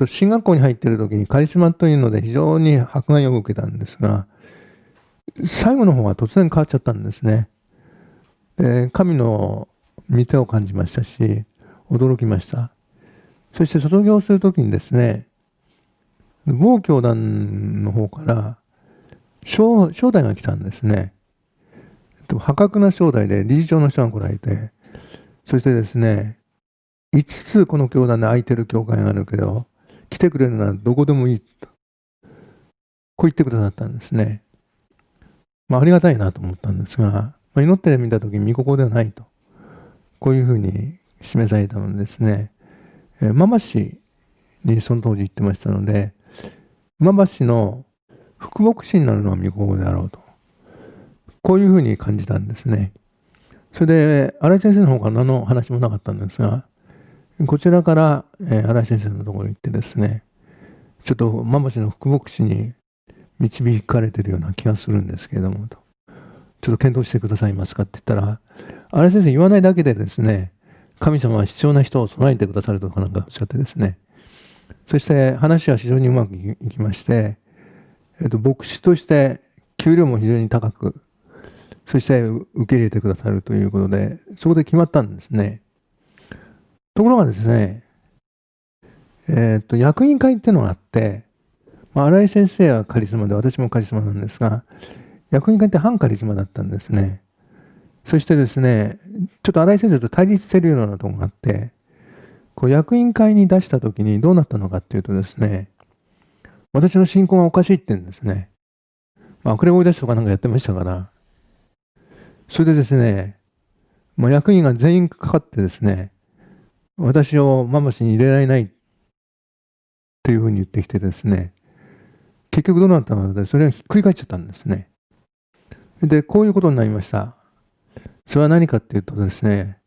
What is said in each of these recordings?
進学校に入っている時にカリスマというので非常に迫害を受けたんですが、最後の方は突然変わっちゃったんですね。神の御手を感じましたし、驚きました。そして卒業する時にですね、某教団の方から招待が来たんですね。破格な招待で理事長の人が来られて、そしてですね、5つこの教団で空いてる教会があるけど、来てくれるならどこでもいいと、こう言ってくださったんですね。ありがたいなと思ったんですが、祈ってみたときに御心ではないと、こういうふうに示されたのですね、馬橋にその当時言ってましたので、馬橋の副牧師になるのは御心であろうと、こういうふうに感じたんですね。それで、新井先生の方から何の話もなかったんですが、こちらから、新井先生のところに行ってですね、ちょっと馬橋の副牧師に導かれているような気がするんですけれども、とちょっと検討してくださいますかって言ったら、新井先生言わないだけでですね、神様は必要な人を備えてくださるとかなんかおっしゃってですね、そして話は非常にうまくいきまして、牧師として給料も非常に高く、そして受け入れてくださるということで、そこで決まったんですね。ところがですね、役員会っていうのがあって、新井先生はカリスマで、私もカリスマなんですが、役員会って反カリスマだったんですね。そしてですね、ちょっと新井先生と対立しているようなところがあって、こう役員会に出したときにどうなったのかっていうとですね、私の信仰がおかしいって言うんですね。悪霊追い出しとかなんかやってましたから、それでですね、役員が全員かかってですね、私をママ氏に入れられないっていうふうに言ってきてですね、結局どうなったのか、それがひっくり返っちゃったんですね。で、こういうことになりました。それは何かっていうとですね、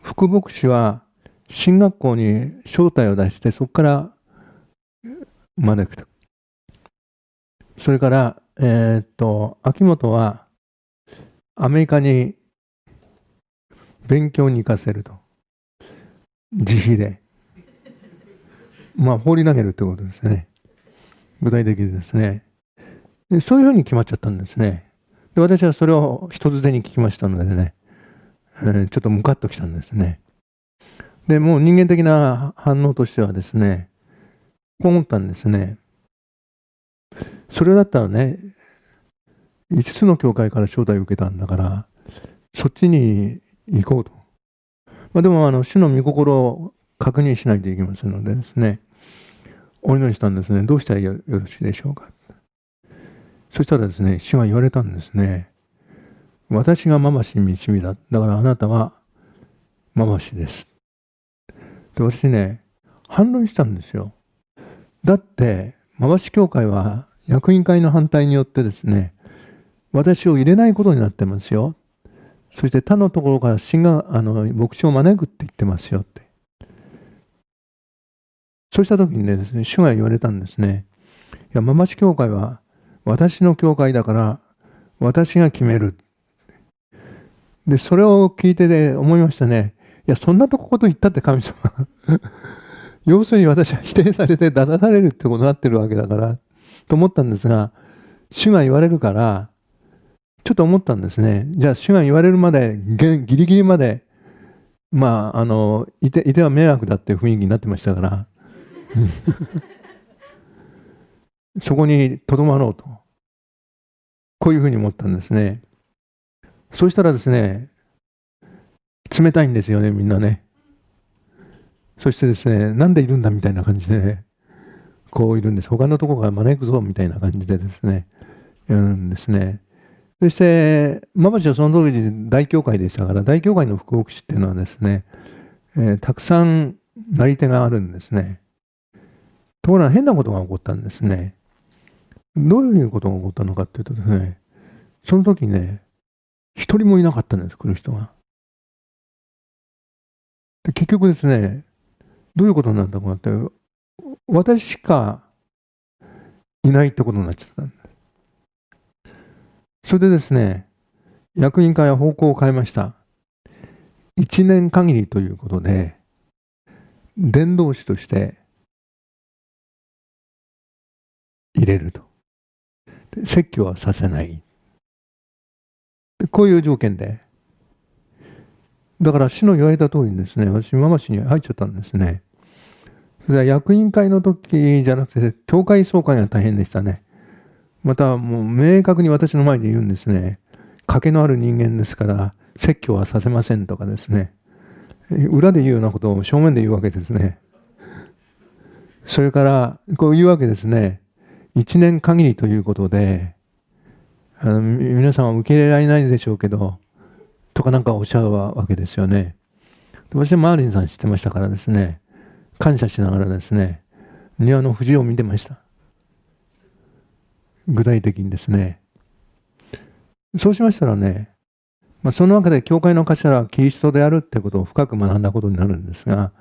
副牧師は進学校に招待を出して、そこから招くと。それから、秋元はアメリカに勉強に行かせると。自費で。放り投げるということですね。具体的ですね。でそういうふうに決まっちゃったんですね。で私はそれを人づてに聞きましたのでね、ちょっとムカッときたんですね。で、もう人間的な反応としてはですね、こう思ったんですね。それだったらね、5つの教会から招待を受けたんだから、そっちに行こうと。でも、主の御心を確認しないといけませんのでですね、お祈りしたんですね。どうしたらよろしいでしょうか。そしたらですね、主が言われたんですね。私がママシに導いた。だからあなたはママシです。で、私ね、反論したんですよ。だって、ママシ教会は役員会の反対によってですね、私を入れないことになってますよ。そして他のところから牧師を招くって言ってますよって。そうした時にね、主が言われたんですね。いや、ママシ教会は私の教会だから、私が決める。で、それを聞いてね、思いましたね。いや、そんなこと言ったって神様。要するに私は否定されて出されるってことになってるわけだから、と思ったんですが、主が言われるから、ちょっと思ったんですね。じゃあ、主が言われるまで、ギリギリまで、いては迷惑だっていう雰囲気になってましたから、そこにとどまろうと。こういうふうに思ったんですね。そうしたらですね、冷たいんですよね、みんなね。そしてですね、なんでいるんだみたいな感じで、ね、こういるんです。他のところから招くぞみたいな感じでですね、やるんですね。そして、馬淵はその当時大教会でしたから、大教会の副牧師っていうのはですね、たくさんなり手があるんですね。ところが変なことが起こったんですね。どういうことが起こったのかっていうとですね、その時ね、一人もいなかったんです、来る人が。で結局ですね、どういうことになったかって、私しかいないってことになっちゃったんです。それでですね、役員会は方向を変えました。1年限りということで、伝道師として入れると。説教はさせない。こういう条件で。だから主の言われた通りにですね、私、今町に入っちゃったんですね。それは役員会の時じゃなくて、教会総会が大変でしたね。また、もう明確に私の前で言うんですね。賭けのある人間ですから、説教はさせませんとかですね。裏で言うようなことを正面で言うわけですね。それから、こういうわけですね。1年限りということで、皆さんは受け入れられないでしょうけど、とかなんかおっしゃるわけですよね。私はマーリンさん知ってましたからですね、感謝しながらですね、庭の藤を見てました。具体的にですね。そうしましたらね、その中で教会の頭はキリストであるってことを深く学んだことになるんですが、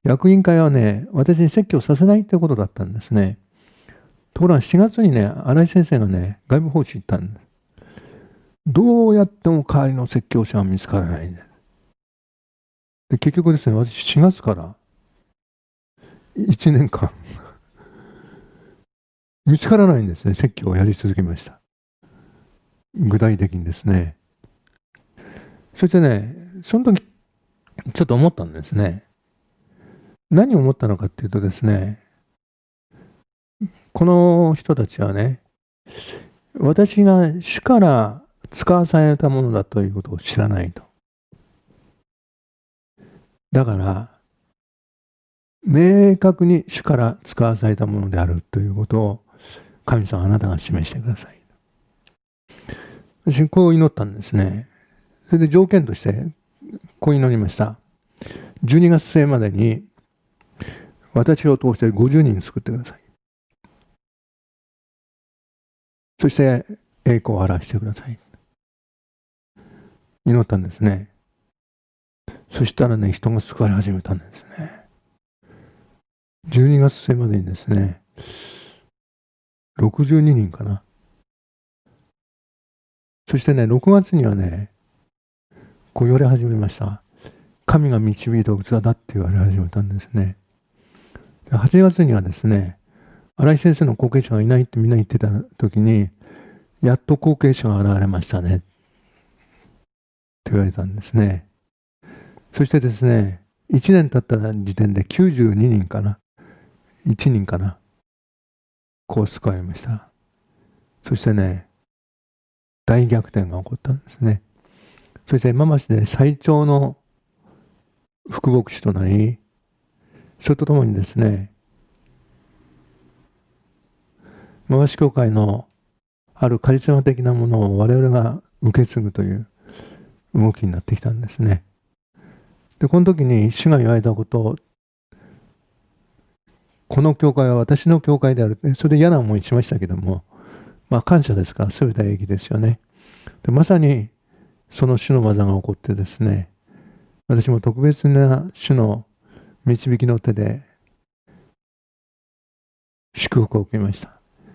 役員会はね、私に説教させないってことだったんですね。ところが4月にね、新井先生がね、外部奉仕行ったんです。どうやっても代わりの説教者は見つからないんです。で、結局ですね、私4月から1年間見つからないんですね、説教をやり続けました。具体的にですね。そしてね、その時、ちょっと思ったんですね。何を思ったのかっていうとですね、この人たちはね、私が主から使わされたものだということを知らないと。だから、明確に主から使わされたものであるということを、神様あなたが示してください。私、こう祈ったんですね。それで条件として、こう祈りました。12月末までに、私を通して50人救ってください。そして、栄光を表してください。祈ったんですね。そしたらね、人が救われ始めたんですね。12月末までにですね、62人かな。そしてね、6月にはね、こう言われ始めました。神が導いた器だって言われ始めたんですね。8月にはですね、新井先生の後継者がいないってみんな言ってた時に、やっと後継者が現れましたねって言われたんですね。そしてですね、1年経った時点で92人かな。1人かな。こう救われました。そしてね、大逆転が起こったんですね。そして今までで最長の副牧師となり、それとともにですね、回し教会のあるカリスマ的なものを我々が受け継ぐという動きになってきたんですね。で、この時に主が言われたことを、この教会は私の教会である。それで嫌な思いしましたけども、感謝ですから、全ては益ですよね。で、まさにその主の技が起こってですね、私も特別な主の導きの手で祝福を受けました。